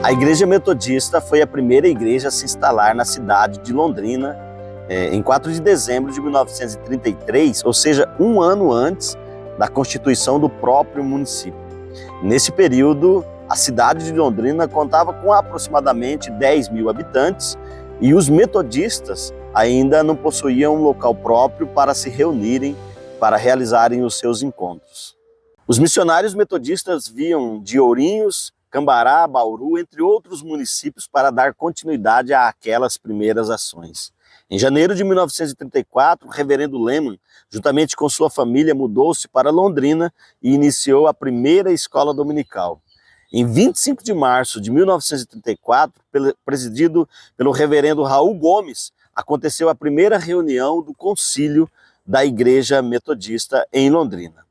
A Igreja Metodista foi a primeira igreja a se instalar na cidade de Londrina em 4 de dezembro de 1933, ou seja, um ano antes da constituição do próprio município. Nesse período, a cidade de Londrina contava com aproximadamente 10 mil habitantes e os metodistas ainda não possuíam um local próprio para se reunirem, para realizarem os seus encontros. Os missionários metodistas vinham de Ourinhos, Cambará, Bauru, entre outros municípios, para dar continuidade àquelas primeiras ações. Em janeiro de 1934, o reverendo Lehman, juntamente com sua família, mudou-se para Londrina e iniciou a primeira escola dominical. Em 25 de março de 1934, presidido pelo reverendo Raul Gomes, aconteceu a primeira reunião do concílio da Igreja Metodista em Londrina.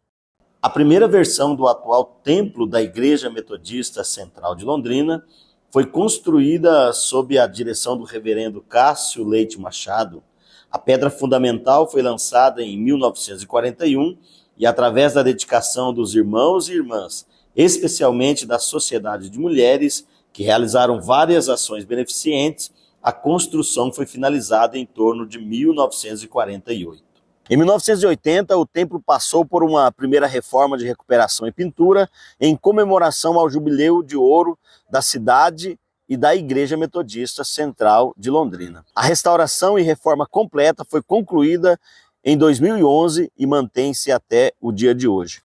A primeira versão do atual templo da Igreja Metodista Central de Londrina foi construída sob a direção do reverendo Cássio Leite Machado. A pedra fundamental foi lançada em 1941 e, através da dedicação dos irmãos e irmãs, especialmente da Sociedade de Mulheres, que realizaram várias ações beneficentes, a construção foi finalizada em torno de 1948. Em 1980, o templo passou por uma primeira reforma de recuperação e pintura em comemoração ao Jubileu de Ouro da cidade e da Igreja Metodista Central de Londrina. A restauração e reforma completa foi concluída em 2011 e mantém-se até o dia de hoje.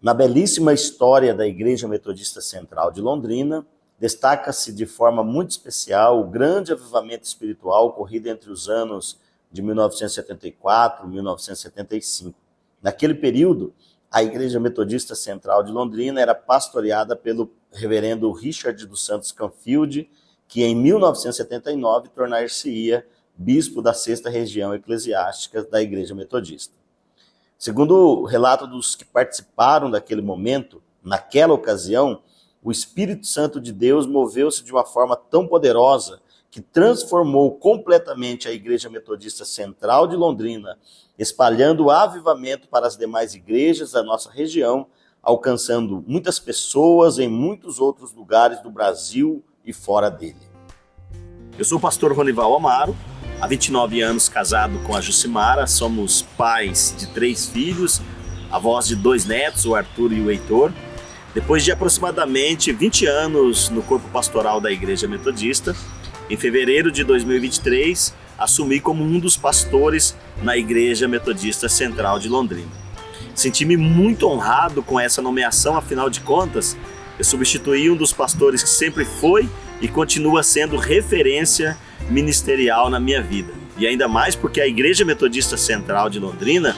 Na belíssima história da Igreja Metodista Central de Londrina, destaca-se de forma muito especial o grande avivamento espiritual ocorrido entre os anos de 1974 e 1975. Naquele período, a Igreja Metodista Central de Londrina era pastoreada pelo reverendo Richard dos Santos Canfield, que em 1979 tornar-se-ia bispo da 6ª região eclesiástica da Igreja Metodista. Segundo o relato dos que participaram daquele momento, naquela ocasião, o Espírito Santo de Deus moveu-se de uma forma tão poderosa que transformou completamente a Igreja Metodista Central de Londrina, espalhando o avivamento para as demais igrejas da nossa região, alcançando muitas pessoas em muitos outros lugares do Brasil e fora dele. Eu sou o pastor Ronival Amaro, há 29 anos casado com a Jucimara, somos pais de 3 filhos, avós de 2 netos, o Arthur e o Heitor. Depois de aproximadamente 20 anos no corpo pastoral da Igreja Metodista, em fevereiro de 2023, assumi como um dos pastores na Igreja Metodista Central de Londrina. Senti-me muito honrado com essa nomeação, afinal de contas, eu substituí um dos pastores que sempre foi e continua sendo referência ministerial na minha vida. E ainda mais porque a Igreja Metodista Central de Londrina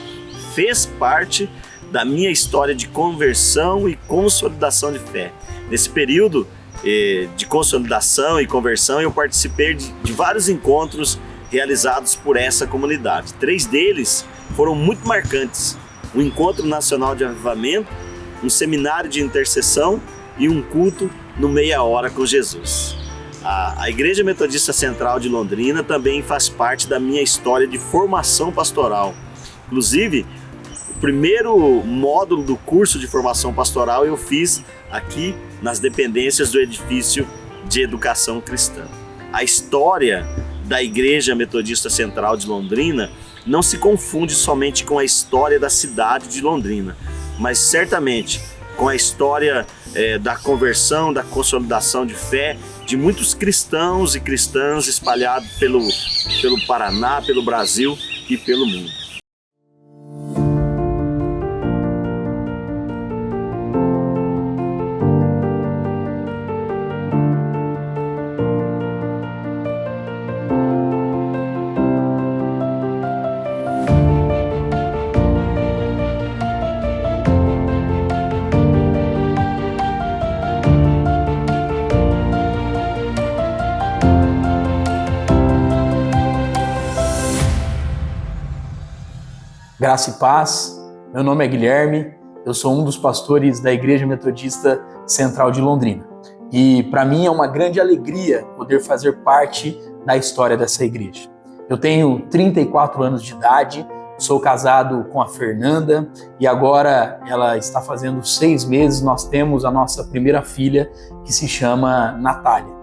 fez parte da minha história de conversão e consolidação de fé. Nesse período de consolidação e conversão, eu participei de vários encontros realizados por essa comunidade. 3 deles foram muito marcantes: o Encontro Nacional de Avivamento, um seminário de intercessão e um culto no Meia Hora com Jesus. A Igreja Metodista Central de Londrina também faz parte da minha história de formação pastoral. Inclusive, primeiro módulo do curso de formação pastoral eu fiz aqui nas dependências do edifício de educação cristã. A história da Igreja Metodista Central de Londrina não se confunde somente com a história da cidade de Londrina, mas certamente com a história da conversão, da consolidação de fé de muitos cristãos e cristãs espalhados pelo Paraná, pelo Brasil e pelo mundo. Graça e paz, meu nome é Guilherme, eu sou um dos pastores da Igreja Metodista Central de Londrina. E para mim é uma grande alegria poder fazer parte da história dessa igreja. Eu tenho 34 anos de idade, sou casado com a Fernanda e agora ela está fazendo 6 meses, nós temos a nossa primeira filha que se chama Natália.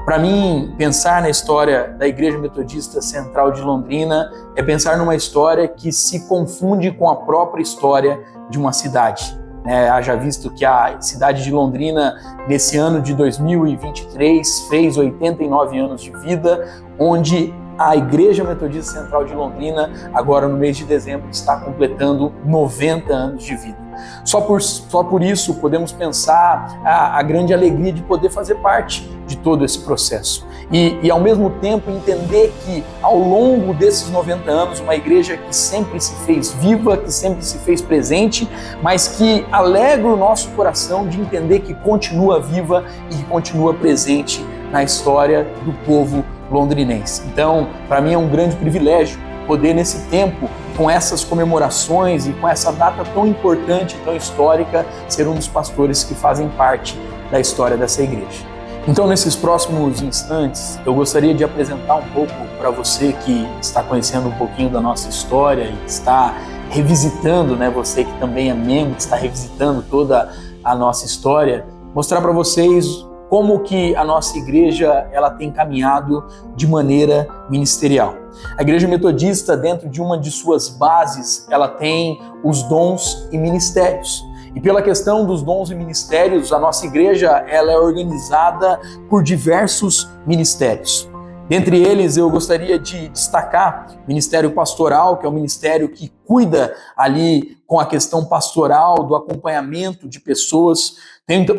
Para mim, pensar na história da Igreja Metodista Central de Londrina é pensar numa história que se confunde com a própria história de uma cidade. Haja visto que a cidade de Londrina, nesse ano de 2023, fez 89 anos de vida, onde a Igreja Metodista Central de Londrina, agora no mês de dezembro, está completando 90 anos de vida. Só por isso podemos pensar a grande alegria de poder fazer parte de todo esse processo. E ao mesmo tempo entender que ao longo desses 90 anos, uma igreja que sempre se fez viva, que sempre se fez presente, mas que alegra o nosso coração de entender que continua viva e que continua presente na história do povo londrinense. Então, para mim é um grande privilégio poder nesse tempo, com essas comemorações e com essa data tão importante, tão histórica, ser um dos pastores que fazem parte da história dessa igreja. Então, nesses próximos instantes, eu gostaria de apresentar um pouco para você que está conhecendo um pouquinho da nossa história e está revisitando, você que também é membro, está revisitando toda a nossa história, mostrar para vocês como que a nossa igreja ela tem caminhado de maneira ministerial. A Igreja Metodista, dentro de uma de suas bases, ela tem os dons e ministérios. E pela questão dos dons e ministérios, a nossa igreja ela é organizada por diversos ministérios. Dentre eles, eu gostaria de destacar o Ministério Pastoral, que é um ministério que cuida ali com a questão pastoral, do acompanhamento de pessoas.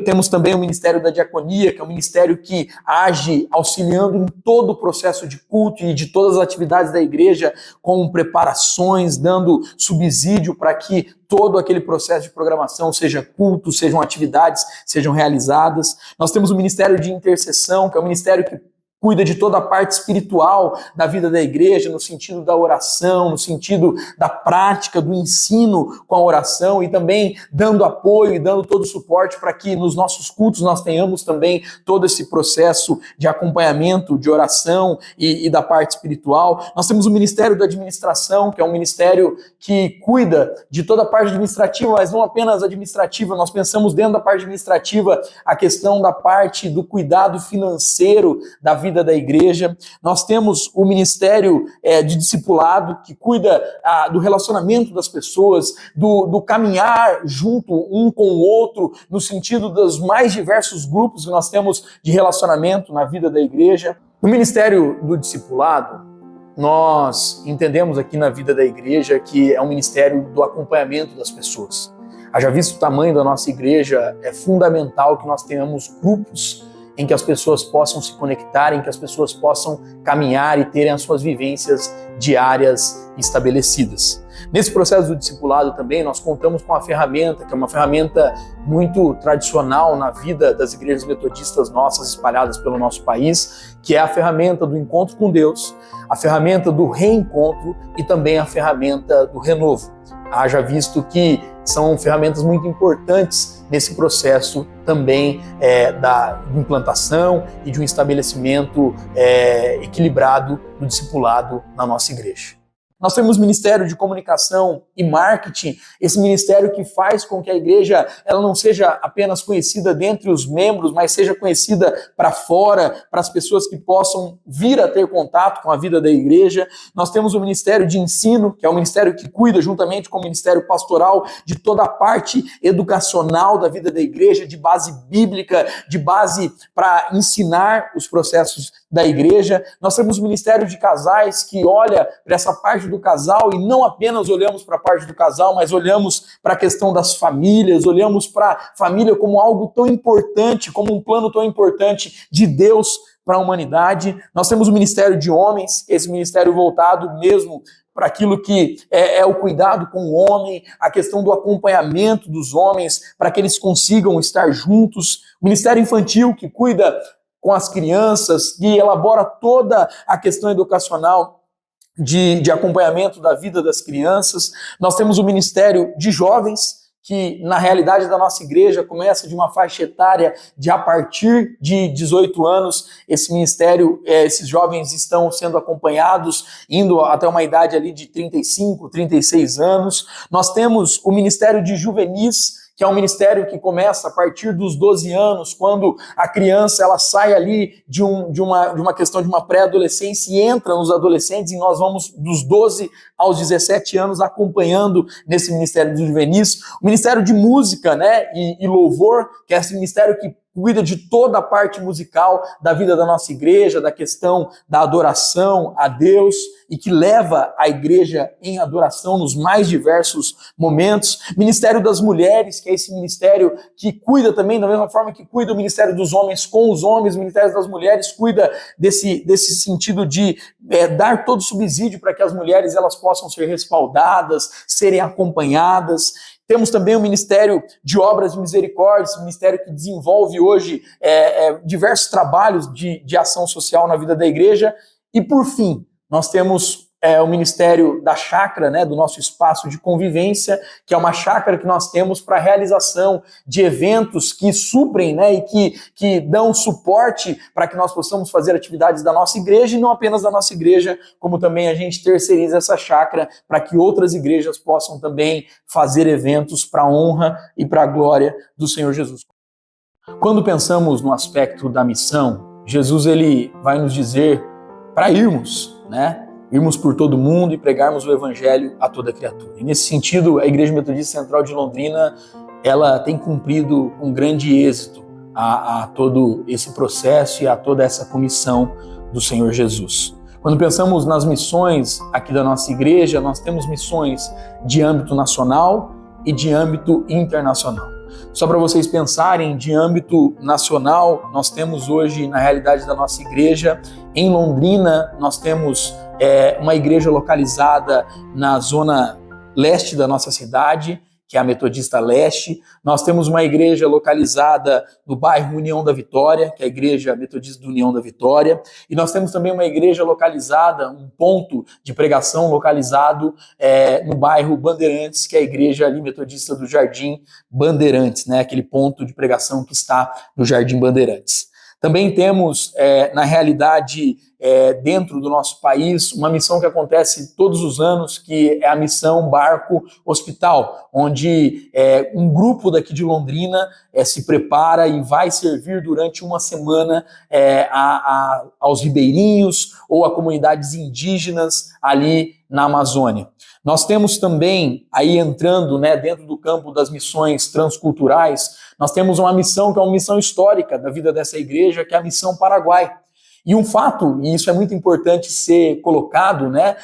Temos também o Ministério da Diaconia, que é um ministério que age auxiliando em todo o processo de culto e de todas as atividades da igreja, com preparações, dando subsídio para que todo aquele processo de programação, seja culto, sejam atividades, sejam realizadas. Nós temos o Ministério de Intercessão, que é um ministério que cuida de toda a parte espiritual da vida da igreja, no sentido da oração, no sentido da prática, do ensino com a oração e também dando apoio e dando todo o suporte para que nos nossos cultos nós tenhamos também todo esse processo de acompanhamento, de oração e da parte espiritual. Nós temos o Ministério da Administração, que é um ministério que cuida de toda a parte administrativa, mas não apenas administrativa, nós pensamos dentro da parte administrativa a questão da parte do cuidado financeiro da vida da igreja. Nós temos o Ministério de Discipulado, que cuida do relacionamento das pessoas, do caminhar junto um com o outro, no sentido dos mais diversos grupos que nós temos de relacionamento na vida da igreja. No Ministério do Discipulado, nós entendemos aqui na vida da igreja que é um ministério do acompanhamento das pessoas. Haja visto o tamanho da nossa igreja, é fundamental que nós tenhamos grupos em que as pessoas possam se conectar, em que as pessoas possam caminhar e terem as suas vivências diárias estabelecidas. Nesse processo do discipulado também nós contamos com a ferramenta, que é uma ferramenta muito tradicional na vida das igrejas metodistas nossas espalhadas pelo nosso país, que é a ferramenta do encontro com Deus, a ferramenta do reencontro e também a ferramenta do renovo. Haja visto que são ferramentas muito importantes nesse processo também da implantação e de um estabelecimento equilibrado do discipulado na nossa igreja. Nós temos Ministério de Comunicação e Marketing, esse ministério que faz com que a igreja ela não seja apenas conhecida dentre os membros, mas seja conhecida para fora, para as pessoas que possam vir a ter contato com a vida da igreja. Nós temos o Ministério de Ensino, que é o ministério que cuida, juntamente com o Ministério Pastoral, de toda a parte educacional da vida da igreja, de base bíblica, de base para ensinar os processos da igreja. Nós temos o Ministério de Casais, que olha para essa parte do casal e não apenas olhamos para a parte do casal, mas olhamos para a questão das famílias, olhamos para a família como algo tão importante, como um plano tão importante de Deus para a humanidade. Nós temos o Ministério de Homens, esse ministério voltado mesmo para aquilo que é o cuidado com o homem, a questão do acompanhamento dos homens, para que eles consigam estar juntos. O Ministério Infantil, que cuida com as crianças, que elabora toda a questão educacional de acompanhamento da vida das crianças. Nós temos o Ministério de Jovens, que na realidade da nossa igreja começa de uma faixa etária de a partir de 18 anos, esse ministério, esses jovens estão sendo acompanhados, indo até uma idade ali de 35, 36 anos. Nós temos o Ministério de Juvenis, que é um ministério que começa a partir dos 12 anos, quando a criança ela sai ali de uma questão de uma pré-adolescência e entra nos adolescentes, e nós vamos dos 12 aos 17 anos acompanhando nesse Ministério dos Juvenis. O Ministério de Música, né, e Louvor, que é esse ministério que cuida de toda a parte musical da vida da nossa igreja, da questão da adoração a Deus e que leva a igreja em adoração nos mais diversos momentos. Ministério das Mulheres, que é esse ministério que cuida também, da mesma forma que cuida o Ministério dos Homens com os homens, o Ministério das Mulheres cuida desse sentido de dar todo subsídio para que as mulheres elas possam ser respaldadas, serem acompanhadas. Temos também o Ministério de Obras de Misericórdia, esse ministério que desenvolve hoje diversos trabalhos de ação social na vida da igreja. E, por fim, nós temos o Ministério da Chácara, né, do nosso espaço de convivência, que é uma chácara que nós temos para a realização de eventos que suprem, né, e que dão suporte para que nós possamos fazer atividades da nossa igreja, e não apenas da nossa igreja, como também a gente terceiriza essa chácara para que outras igrejas possam também fazer eventos para a honra e para a glória do Senhor Jesus. Quando pensamos no aspecto da missão, Jesus ele vai nos dizer para irmos, né? Irmos por todo mundo e pregarmos o evangelho a toda criatura. E nesse sentido, a Igreja Metodista Central de Londrina, ela tem cumprido um grande êxito a todo esse processo e a toda essa comissão do Senhor Jesus. Quando pensamos nas missões aqui da nossa igreja, nós temos missões de âmbito nacional e de âmbito internacional. Só para vocês pensarem, de âmbito nacional, nós temos hoje, na realidade da nossa igreja, em Londrina, nós temos uma igreja localizada na zona leste da nossa cidade, que é a Metodista Leste. Nós temos uma igreja localizada no bairro União da Vitória, que é a Igreja Metodista do União da Vitória. E nós temos também uma igreja localizada, um ponto de pregação localizado no bairro Bandeirantes, que é a Igreja ali Metodista do Jardim Bandeirantes, né? Aquele ponto de pregação que está no Jardim Bandeirantes. Também temos, na realidade, dentro do nosso país, uma missão que acontece todos os anos, que é a missão Barco Hospital, onde um grupo daqui de Londrina se prepara e vai servir durante uma semana aos ribeirinhos ou a comunidades indígenas ali na Amazônia. Nós temos também, aí entrando, né, dentro do campo das missões transculturais, nós temos uma missão que é uma missão histórica da vida dessa igreja, que é a Missão Paraguai. E um fato, e isso é muito importante ser colocado, né?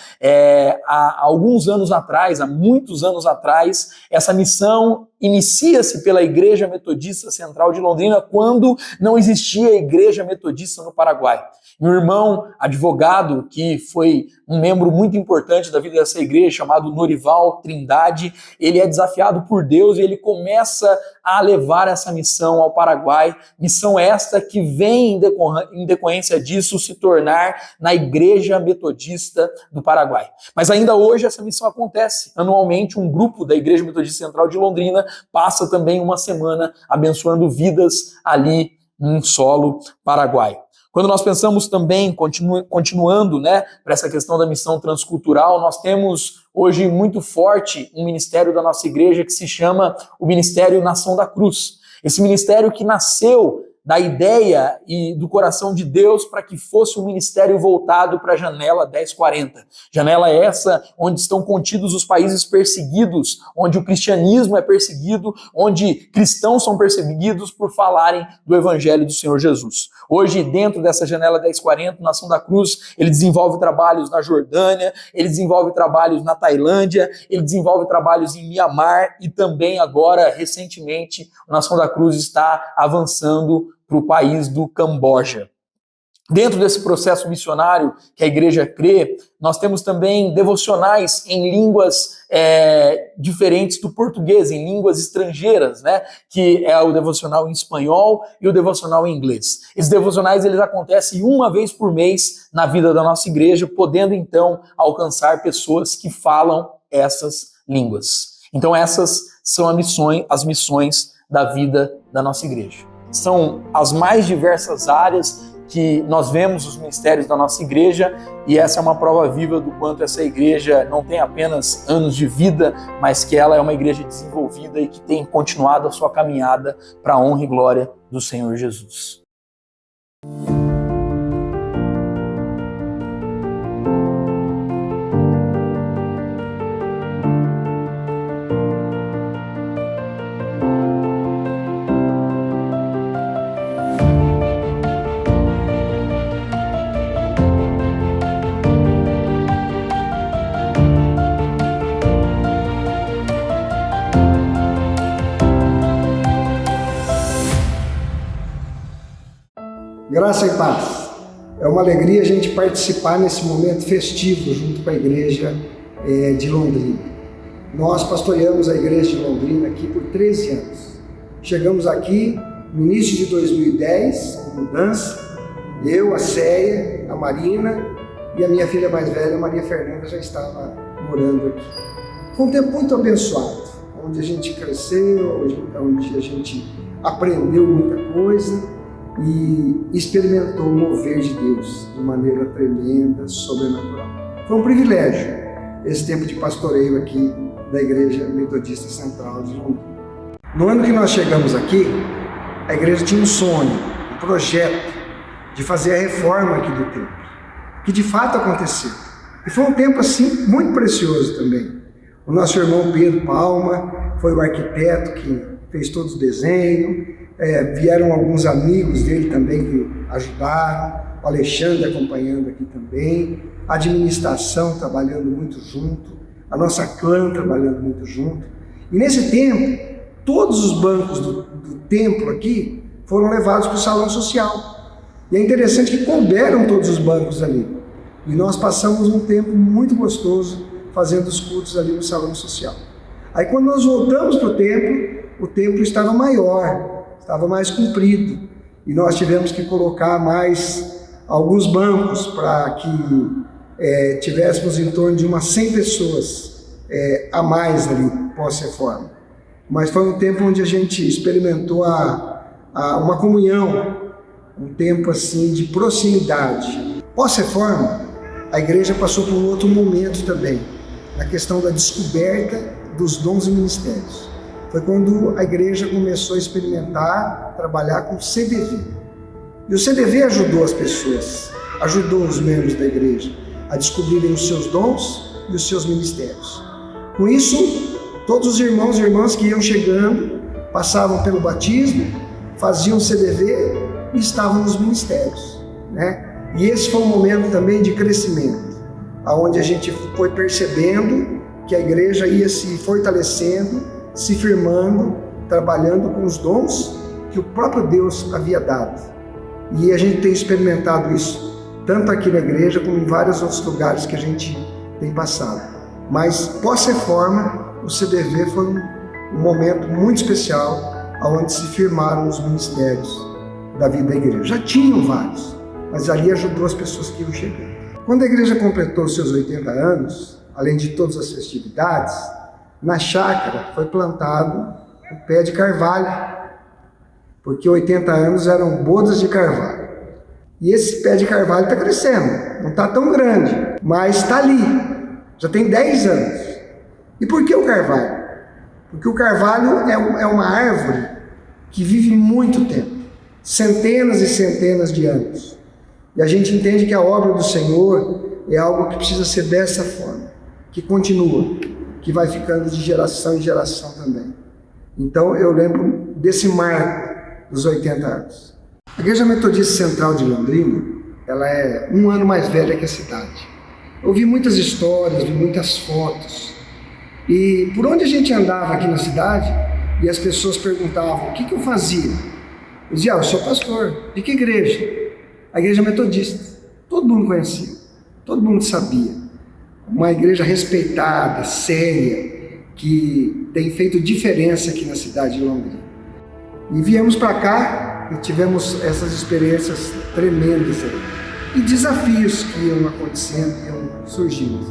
Há alguns anos atrás, há muitos anos atrás, essa missão inicia-se pela Igreja Metodista Central de Londrina, quando não existia Igreja Metodista no Paraguai. Meu irmão, advogado, que foi um membro muito importante da vida dessa igreja, chamado Norival Trindade, ele é desafiado por Deus e ele começa a levar essa missão ao Paraguai, missão esta que vem em decorrência disso se tornar na Igreja Metodista do Paraguai. Mas ainda hoje essa missão acontece. Anualmente um grupo da Igreja Metodista Central de Londrina passa também uma semana abençoando vidas ali em solo paraguaio. Quando nós pensamos também, continuando, né, para essa questão da missão transcultural, nós temos hoje muito forte um ministério da nossa igreja que se chama o Ministério Nação da Cruz. Esse ministério que nasceu da ideia e do coração de Deus para que fosse um ministério voltado para a janela 1040. Janela essa onde estão contidos os países perseguidos, onde o cristianismo é perseguido, onde cristãos são perseguidos por falarem do evangelho do Senhor Jesus. Hoje, dentro dessa janela 1040, Nação da Cruz, ele desenvolve trabalhos na Jordânia, ele desenvolve trabalhos na Tailândia, ele desenvolve trabalhos em Mianmar e também agora, recentemente, a Nação da Cruz está avançando para o país do Camboja. Dentro desse processo missionário que a igreja crê, nós temos também devocionais em línguas diferentes do português, em línguas estrangeiras, né? Que é o devocional em espanhol e o devocional em inglês. Esses devocionais eles acontecem uma vez por mês na vida da nossa igreja, podendo então alcançar pessoas que falam essas línguas. Então essas são as missões da vida da nossa igreja. São as mais diversas áreas que nós vemos os ministérios da nossa igreja, e essa é uma prova viva do quanto essa igreja não tem apenas anos de vida, mas que ela é uma igreja desenvolvida e que tem continuado a sua caminhada para a honra e glória do Senhor Jesus. Graça e paz. É uma alegria a gente participar nesse momento festivo junto com a igreja de Londrina. Nós pastoreamos a igreja de Londrina aqui por 13 anos. Chegamos aqui no início de 2010, com mudança. Eu, a Céia, a Marina e a minha filha mais velha, a Maria Fernanda, já estava morando aqui. Foi um tempo muito abençoado, onde a gente cresceu, onde a gente aprendeu muita coisa e experimentou o mover de Deus de maneira tremenda, sobrenatural. Foi um privilégio esse tempo de pastoreio aqui da Igreja Metodista Central de Londrina. No ano que nós chegamos aqui, a igreja tinha um sonho, um projeto de fazer a reforma aqui do templo, que de fato aconteceu. E foi um tempo assim muito precioso também. O nosso irmão Pedro Palma foi o arquiteto que fez todo o desenho. Vieram alguns amigos dele também que ajudaram, o Alexandre acompanhando aqui também, a administração trabalhando muito junto, a nossa clã trabalhando muito junto. E nesse tempo, todos os bancos do templo aqui foram levados para o salão social. E é interessante que couberam todos os bancos ali. E nós passamos um tempo muito gostoso fazendo os cultos ali no salão social. Aí quando nós voltamos para o templo estava maior, estava mais comprido, e nós tivemos que colocar mais alguns bancos para que tivéssemos em torno de umas 100 pessoas a mais ali pós-reforma. Mas foi um tempo onde a gente experimentou uma comunhão, um tempo assim de proximidade. Pós-reforma, a igreja passou por um outro momento também, na questão da descoberta dos dons e ministérios. Foi quando a igreja começou a experimentar, trabalhar com CDV. E o CDV ajudou as pessoas, ajudou os membros da igreja a descobrirem os seus dons e os seus ministérios. Com isso, todos os irmãos e irmãs que iam chegando, passavam pelo batismo, faziam CDV e estavam nos ministérios, né? E esse foi um momento também de crescimento, onde a gente foi percebendo que a igreja ia se fortalecendo, se firmando, trabalhando com os dons que o próprio Deus havia dado. E a gente tem experimentado isso, tanto aqui na igreja como em vários outros lugares que a gente tem passado. Mas pós-reforma, o CDV foi um momento muito especial, onde se firmaram os ministérios da vida da igreja. Já tinham vários, mas ali ajudou as pessoas que iam chegando. Quando a igreja completou seus 80 anos, além de todas as festividades, na chácara foi plantado um pé de carvalho, porque 80 anos eram bodas de carvalho. E esse pé de carvalho está crescendo, não está tão grande, mas está ali, já tem 10 anos. E por que o carvalho? Porque o carvalho é uma árvore que vive muito tempo, centenas e centenas de anos. E a gente entende que a obra do Senhor é algo que precisa ser dessa forma, que continua, que vai ficando de geração em geração também. Então eu lembro desse marco dos 80 anos. A Igreja Metodista Central de Londrina, ela é um ano mais velha que a cidade. Eu vi muitas histórias, vi muitas fotos. E por onde a gente andava aqui na cidade, e as pessoas perguntavam, o que eu fazia? Eu dizia, eu sou pastor. De que igreja? A Igreja Metodista. Todo mundo conhecia, todo mundo sabia. Uma igreja respeitada, séria, que tem feito diferença aqui na cidade de Londrina. E viemos para cá e tivemos essas experiências tremendas aí. E desafios que iam acontecendo, iam surgindo,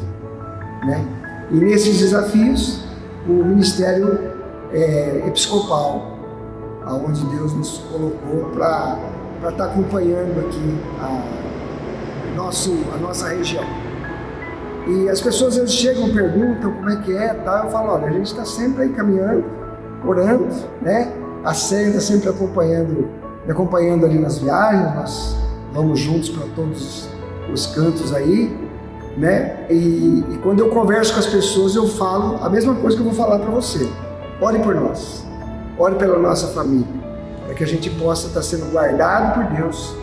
né? E nesses desafios, o ministério episcopal, aonde Deus nos colocou para estar acompanhando aqui a nossa região. E as pessoas eles chegam, perguntam como é que é, tá? Eu falo, olha, a gente está sempre aí caminhando, orando, né? A Célia está sempre me acompanhando ali nas viagens, nós vamos juntos para todos os cantos aí, né? E quando eu converso com as pessoas, eu falo a mesma coisa que eu vou falar para você. Ore por nós, ore pela nossa família, para que a gente possa estar sendo guardado por Deus,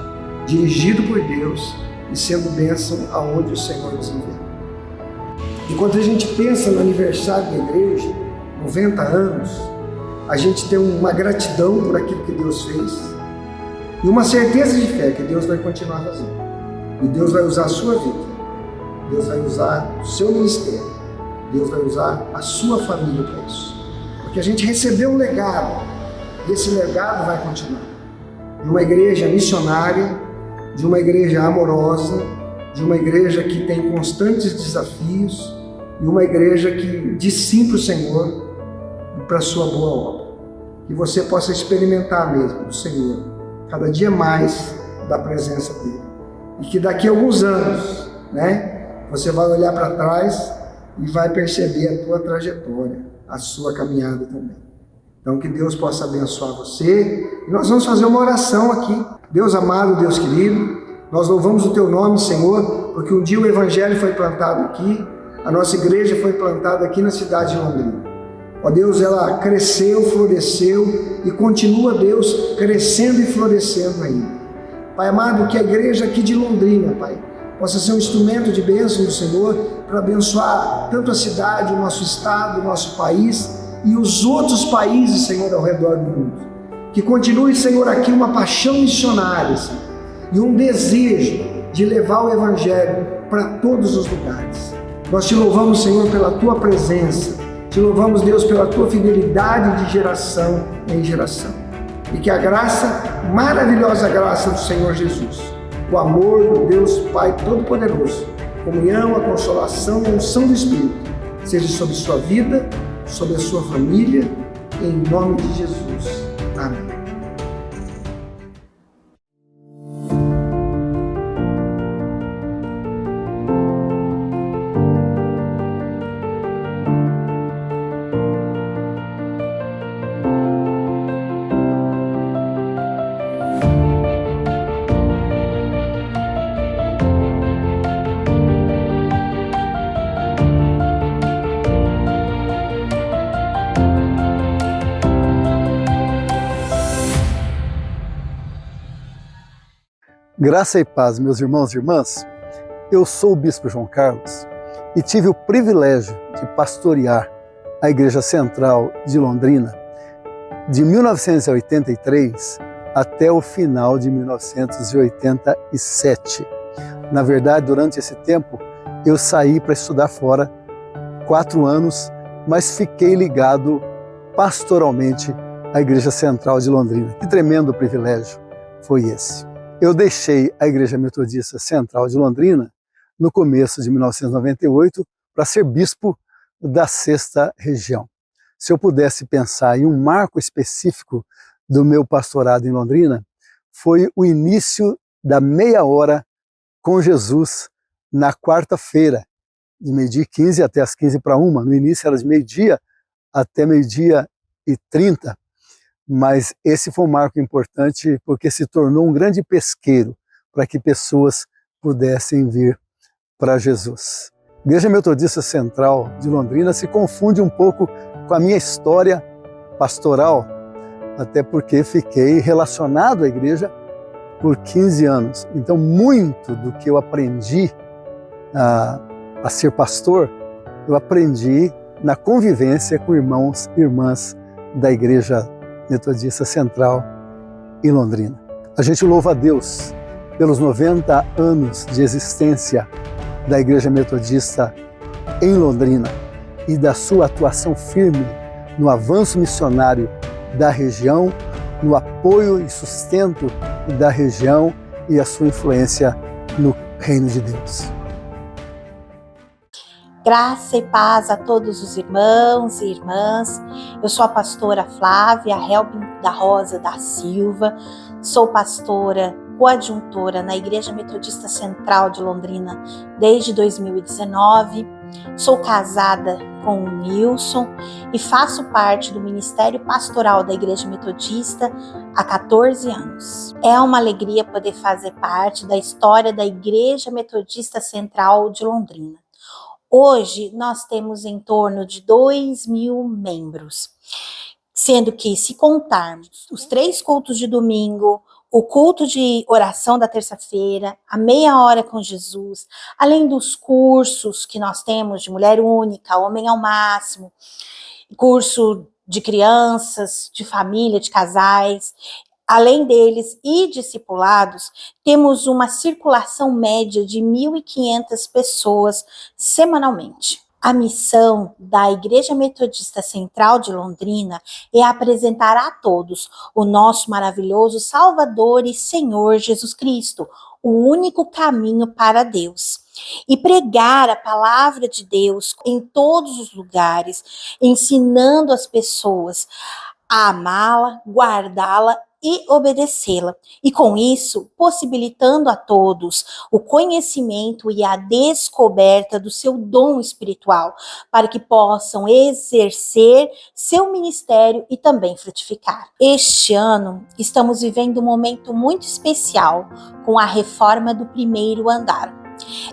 dirigido por Deus e sendo bênção aonde o Senhor nos enviar. Enquanto a gente pensa no aniversário da igreja, 90 anos, a gente tem uma gratidão por aquilo que Deus fez e uma certeza de fé que Deus vai continuar fazendo. E Deus vai usar a sua vida, Deus vai usar o seu ministério, Deus vai usar a sua família para isso. Porque a gente recebeu um legado, e esse legado vai continuar. De uma igreja missionária, de uma igreja amorosa, de uma igreja que tem constantes desafios, e uma igreja que diz sim para o Senhor e para a sua boa obra. Que você possa experimentar mesmo o Senhor, cada dia mais da presença dEle. E que daqui a alguns anos, né, você vai olhar para trás e vai perceber a tua trajetória, a sua caminhada também. Então que Deus possa abençoar você. E nós vamos fazer uma oração aqui. Deus amado, Deus querido, nós louvamos o teu nome, Senhor, porque um dia o Evangelho foi plantado aqui, a nossa igreja foi plantada aqui na cidade de Londrina. Ó Deus, ela cresceu, floresceu e continua, Deus, crescendo e florescendo ainda. Pai amado, que a igreja aqui de Londrina, Pai, possa ser um instrumento de bênção do Senhor para abençoar tanto a cidade, o nosso estado, o nosso país e os outros países, Senhor, ao redor do mundo. Que continue, Senhor, aqui uma paixão missionária, Senhor, e um desejo de levar o Evangelho para todos os lugares. Nós te louvamos, Senhor, pela tua presença. Te louvamos, Deus, pela tua fidelidade de geração em geração. E que a graça, maravilhosa graça do Senhor Jesus, o amor do Deus Pai Todo-Poderoso, a comunhão, a consolação e a unção do Espírito, seja sobre sua vida, sobre a sua família, em nome de Jesus. Amém. Graça e paz, meus irmãos e irmãs. Eu sou o Bispo João Carlos e tive o privilégio de pastorear a Igreja Central de Londrina de 1983 até o final de 1987. Na verdade, durante esse tempo, eu saí para estudar fora 4 anos, mas fiquei ligado pastoralmente à Igreja Central de Londrina. Que tremendo privilégio foi esse. Eu deixei a Igreja Metodista Central de Londrina no começo de 1998 para ser bispo da 6ª região. Se eu pudesse pensar em um marco específico do meu pastorado em Londrina, foi o início da meia hora com Jesus na quarta-feira, de 12h15 até as 12h45. No início era de meio-dia até 12h30, mas esse foi um marco importante porque se tornou um grande pesqueiro para que pessoas pudessem vir para Jesus. A Igreja Metodista Central de Londrina se confunde um pouco com a minha história pastoral, até porque fiquei relacionado à igreja por 15 anos. Então, muito do que eu aprendi a ser pastor, eu aprendi na convivência com irmãos e irmãs da Igreja Metodista Central em Londrina. A gente louva a Deus pelos 90 anos de existência da Igreja Metodista em Londrina e da sua atuação firme no avanço missionário da região, no apoio e sustento da região e a sua influência no reino de Deus. Graça e paz a todos os irmãos e irmãs. Eu sou a pastora Flávia Helbin da Rosa da Silva, sou pastora coadjuntora na Igreja Metodista Central de Londrina desde 2019. Sou casada com o Nilson e faço parte do Ministério Pastoral da Igreja Metodista há 14 anos. É uma alegria poder fazer parte da história da Igreja Metodista Central de Londrina. Hoje nós temos em torno de 2.000 membros, sendo que, se contarmos os 3 cultos de domingo, o culto de oração da terça-feira, a meia hora com Jesus, além dos cursos que nós temos de mulher única, homem ao máximo, curso de crianças, de família, de casais, além deles e discipulados, temos uma circulação média de 1.500 pessoas semanalmente. A missão da Igreja Metodista Central de Londrina é apresentar a todos o nosso maravilhoso Salvador e Senhor Jesus Cristo, o único caminho para Deus. E pregar a palavra de Deus em todos os lugares, ensinando as pessoas a amá-la, guardá-la e obedecê-la, e com isso possibilitando a todos o conhecimento e a descoberta do seu dom espiritual, para que possam exercer seu ministério e também frutificar. Este ano estamos vivendo um momento muito especial com a reforma do primeiro andar.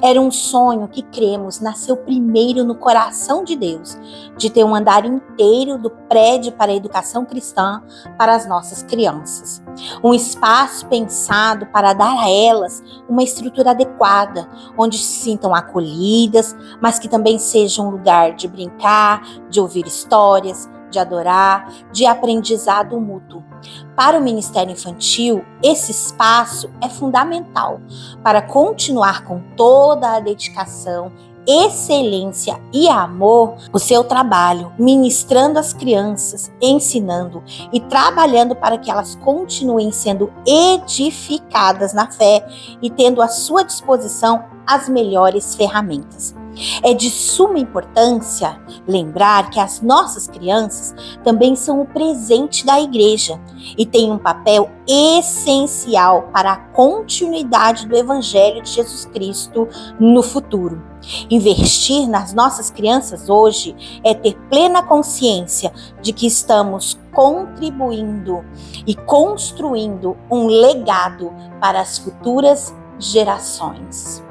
Era um sonho que cremos nasceu primeiro no coração de Deus, de ter um andar inteiro do prédio para a educação cristã para as nossas crianças. Um espaço pensado para dar a elas uma estrutura adequada, onde se sintam acolhidas, mas que também seja um lugar de brincar, de ouvir histórias, de adorar, de aprendizado mútuo. Para o Ministério Infantil, esse espaço é fundamental para continuar com toda a dedicação, excelência e amor o seu trabalho, ministrando às crianças, ensinando e trabalhando para que elas continuem sendo edificadas na fé e tendo à sua disposição as melhores ferramentas. É de suma importância lembrar que as nossas crianças também são o presente da igreja e têm um papel essencial para a continuidade do Evangelho de Jesus Cristo no futuro. Investir nas nossas crianças hoje é ter plena consciência de que estamos contribuindo e construindo um legado para as futuras gerações.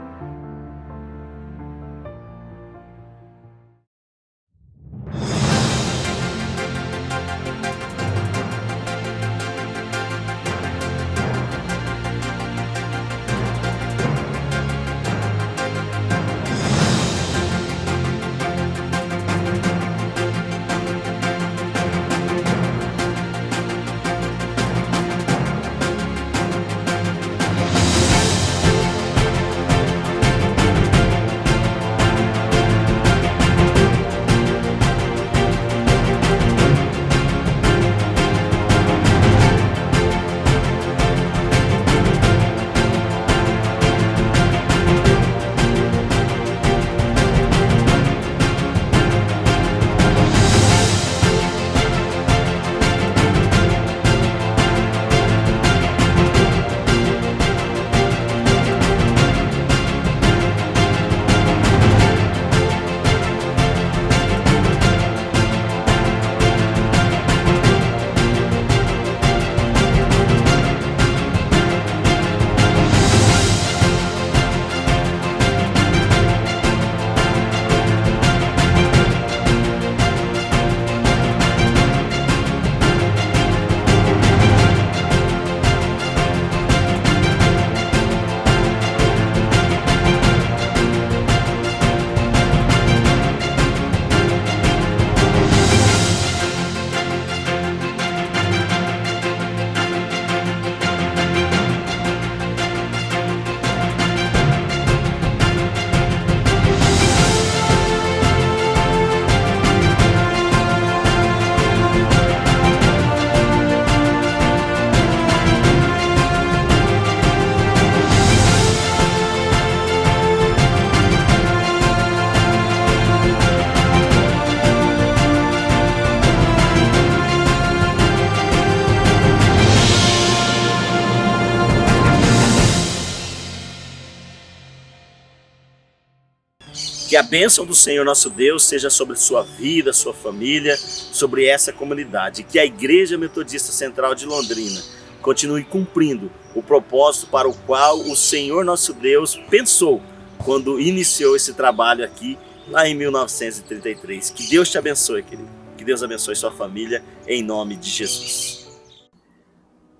Que a bênção do Senhor nosso Deus seja sobre sua vida, sua família, sobre essa comunidade. Que a Igreja Metodista Central de Londrina continue cumprindo o propósito para o qual o Senhor nosso Deus pensou quando iniciou esse trabalho aqui, lá em 1933. Que Deus te abençoe, querido. Que Deus abençoe sua família, em nome de Jesus.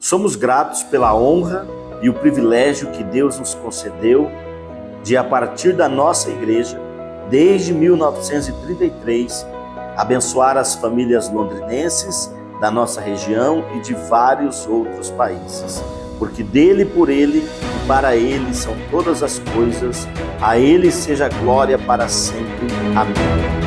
Somos gratos pela honra e o privilégio que Deus nos concedeu de, a partir da nossa igreja, desde 1933, abençoar as famílias londrinenses da nossa região e de vários outros países. Porque dele, por ele e para ele são todas as coisas, a ele seja glória para sempre. Amém.